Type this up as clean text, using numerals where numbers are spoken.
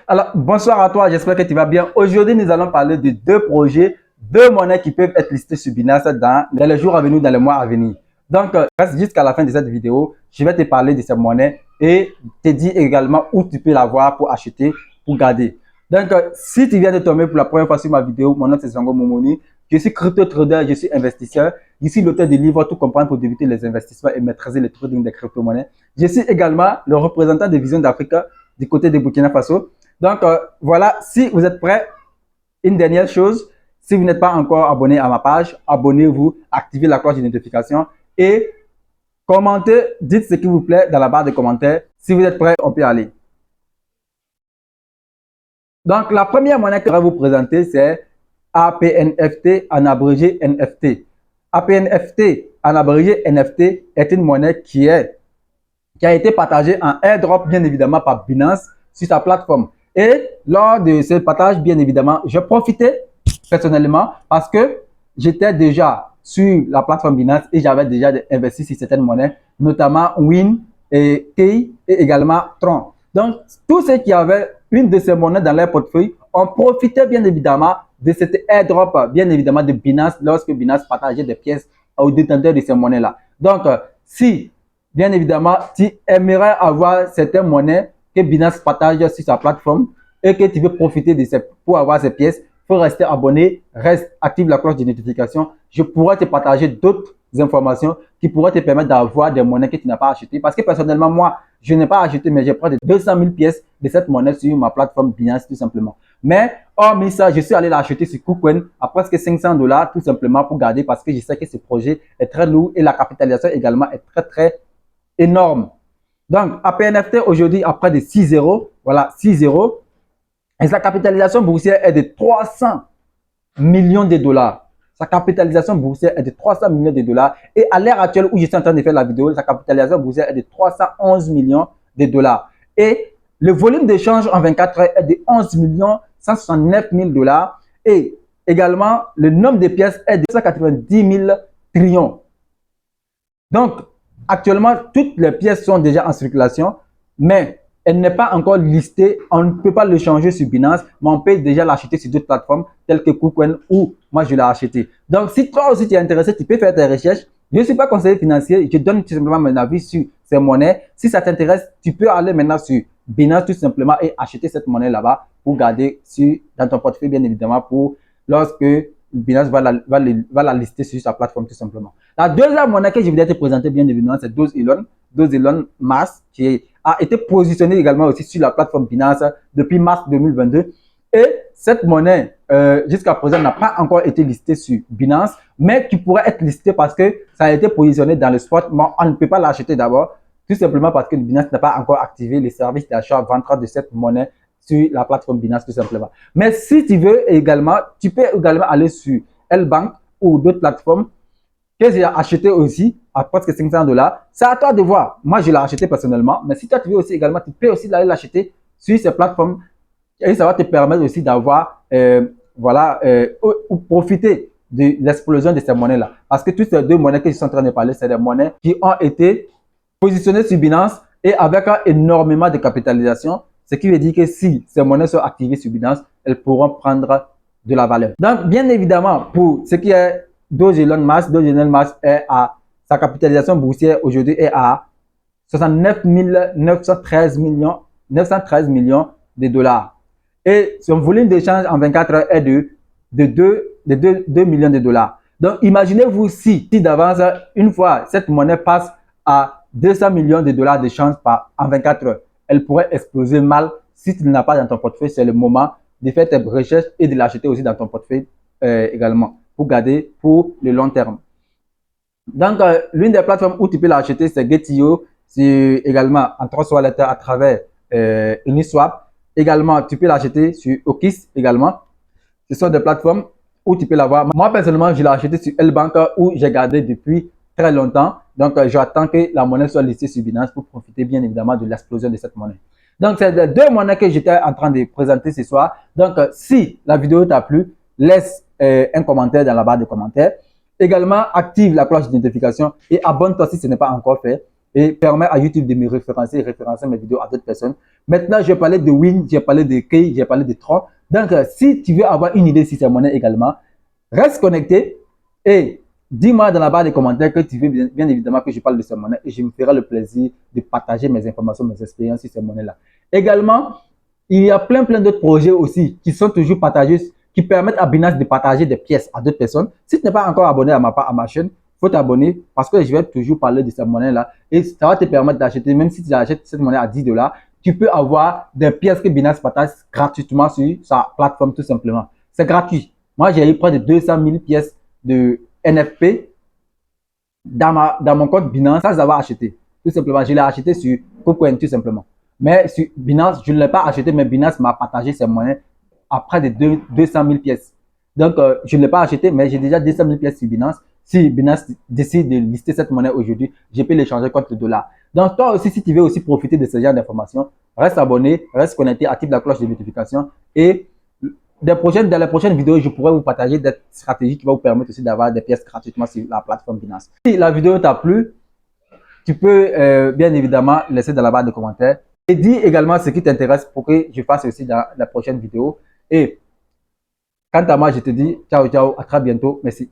Alors, bonsoir à toi, j'espère que tu vas bien. Aujourd'hui, nous allons parler de deux projets, deux monnaies qui peuvent être listées sur Binance dans les jours à venir, dans les mois à venir. Donc, reste jusqu'à la fin de cette vidéo. Je vais te parler de ces monnaies et te dire également où tu peux l'avoir pour acheter, pour garder. Donc, si tu viens de tomber pour la première fois sur ma vidéo, mon nom c'est Sango Momoni. Je suis crypto trader, je suis investisseur. Je suis l'auteur du livre Tout comprendre pour débuter les investissements et maîtriser le trading des crypto-monnaies. Je suis également le représentant de Vision d'Afrique du côté de Burkina Faso. Donc, voilà, si vous êtes prêts, une dernière chose, si vous n'êtes pas encore abonné à ma page, abonnez-vous, activez la cloche de notification et commentez, dites ce qui vous plaît dans la barre de commentaires. Si vous êtes prêts, on peut aller. Donc, la première monnaie que je vais vous présenter, c'est APNFT en abrégé NFT. APNFT en abrégé NFT est une monnaie qui a été partagée en airdrop, bien évidemment, par Binance sur sa plateforme. Et lors de ce partage, bien évidemment, je profitais personnellement parce que j'étais déjà sur la plateforme Binance et j'avais déjà investi sur certaines monnaies, notamment Win et Key et également Tron. Donc, tous ceux qui avaient une de ces monnaies dans leur portefeuille ont profité bien évidemment de cet airdrop, bien évidemment de Binance, lorsque Binance partageait des pièces aux détenteurs de ces monnaies-là. Donc, si bien évidemment, tu aimerais avoir certaines monnaies que Binance partage sur sa plateforme et que tu veux profiter de pour avoir ces pièces, il faut rester abonné, reste, active la cloche de notification. Je pourrais te partager d'autres informations qui pourraient te permettre d'avoir des monnaies que tu n'as pas achetées. Parce que personnellement, moi, je n'ai pas acheté, mais j'ai pris 200 000 pièces de cette monnaie sur ma plateforme Binance tout simplement. Mais, hormis ça, je suis allé l'acheter sur KuCoin à presque 500 $ tout simplement pour garder parce que je sais que ce projet est très lourd et la capitalisation également est très énorme. Donc, APNFT aujourd'hui a près de 6-0. Voilà, 6-0. Et sa capitalisation boursière est de 300 millions de dollars. Sa capitalisation boursière est de 300 millions de dollars. Et à l'heure actuelle où je suis en train de faire la vidéo, sa capitalisation boursière est de 311 millions de dollars. Et le volume d'échange en 24 heures est de 11 169 000 $. Et également, le nombre de pièces est de 190 000 trillions. Donc, actuellement, toutes les pièces sont déjà en circulation, mais elle n'est pas encore listée. On ne peut pas le changer sur Binance, mais on peut déjà l'acheter sur d'autres plateformes telles que KuCoin ou moi je l'ai acheté. Donc, si toi aussi tu es intéressé, tu peux faire tes recherches. Je ne suis pas conseiller financier, je donne tout simplement mon avis sur ces monnaies. Si ça t'intéresse, tu peux aller maintenant sur Binance tout simplement et acheter cette monnaie là-bas pour garder dans ton portefeuille, bien évidemment, pour lorsque Binance va la lister sur sa plateforme tout simplement. La deuxième monnaie que je voulais te présenter, bien évidemment, c'est Doge Elon Musk, qui a été positionné également aussi sur la plateforme Binance depuis mars 2022. Et cette monnaie, jusqu'à présent, n'a pas encore été listée sur Binance, mais qui pourrait être listée parce que ça a été positionné dans le spot. Mais on ne peut pas l'acheter d'abord, tout simplement parce que Binance n'a pas encore activé les services d'achat-vente de cette monnaie sur la plateforme Binance tout simplement. Mais si tu veux également, tu peux également aller sur L-Bank ou d'autres plateformes que j'ai acheté aussi à presque 500 $. C'est à toi de voir. Moi, je l'ai acheté personnellement. Mais si toi, tu veux aussi également, tu peux aussi aller l'acheter sur ces plateformes. Et ça va te permettre aussi d'avoir, ou profiter de l'explosion de ces monnaies-là. Parce que toutes ces deux monnaies que je suis en train de parler, c'est des monnaies qui ont été positionnées sur Binance et avec énormément de capitalisation. Ce qui veut dire que si ces monnaies sont activées sur Binance, elles pourront prendre de la valeur. Donc, bien évidemment, pour ce qui est Doge Elon Musk est à sa capitalisation boursière aujourd'hui est à 69 913 millions de dollars. Et son volume d'échange en 24 heures est de 2 millions de dollars. Donc, imaginez-vous si d'avance, une fois cette monnaie passe à 200 millions de dollars d'échange en 24 heures, elle pourrait exploser mal. Si tu ne l'as pas dans ton portefeuille, c'est le moment de faire tes recherches et de l'acheter aussi dans ton portefeuille également pour garder pour le long terme. Donc, l'une des plateformes où tu peux l'acheter, c'est Get.io. C'est également en 3 wallets à travers Uniswap. Également, tu peux l'acheter sur Okis également. Ce sont des plateformes où tu peux l'avoir. Moi, personnellement, je l'ai acheté sur L-Bank où j'ai gardé depuis très longtemps. Donc, j'attends que la monnaie soit listée sur Binance pour profiter bien évidemment de l'explosion de cette monnaie. Donc, c'est les deux monnaies que j'étais en train de présenter ce soir. Donc, si la vidéo t'a plu, laisse un commentaire dans la barre de commentaires. Également, active la cloche de notification et abonne-toi si ce n'est pas encore fait. et permet à YouTube de me référencer et référencer mes vidéos à d'autres personnes. Maintenant, je parlais de Win, j'ai parlé de Key, j'ai parlé de Tron. Donc, si tu veux avoir une idée sur ces monnaies également, reste connecté et dis-moi dans la barre des commentaires que tu veux bien évidemment que je parle de ces monnaies et je me ferai le plaisir de partager mes informations, mes expériences sur ces monnaies-là. Également, il y a plein d'autres projets aussi qui sont toujours partagés, qui permettent à Binance de partager des pièces à d'autres personnes. Si tu n'es pas encore abonné à ma chaîne, il faut t'abonner parce que je vais toujours parler de cette monnaie-là et ça va te permettre d'acheter, même si tu achètes cette monnaie à 10 $, tu peux avoir des pièces que Binance partage gratuitement sur sa plateforme tout simplement. C'est gratuit. Moi, j'ai eu près de 200 000 pièces de NFP dans mon compte Binance sans avoir acheté. Tout simplement, je l'ai acheté sur KuCoin tout simplement. Mais sur Binance, je ne l'ai pas acheté, mais Binance m'a partagé ses monnaies à près de 200 000 pièces. Donc, je ne l'ai pas acheté, mais j'ai déjà 200 000 pièces sur Binance. Si Binance décide de lister cette monnaie aujourd'hui, je peux l'échanger contre le dollar. Donc, toi aussi, si tu veux aussi profiter de ce genre d'informations, reste abonné, reste connecté, active la cloche de notification et dans les prochaines vidéos, je pourrais vous partager des stratégies qui vont vous permettre aussi d'avoir des pièces gratuitement sur la plateforme Binance. Si la vidéo t'a plu, tu peux bien évidemment laisser dans la barre de commentaires et dis également ce qui t'intéresse pour que je fasse aussi dans la prochaine vidéo. Et quant à moi, je te dis ciao, ciao, à très bientôt. Merci.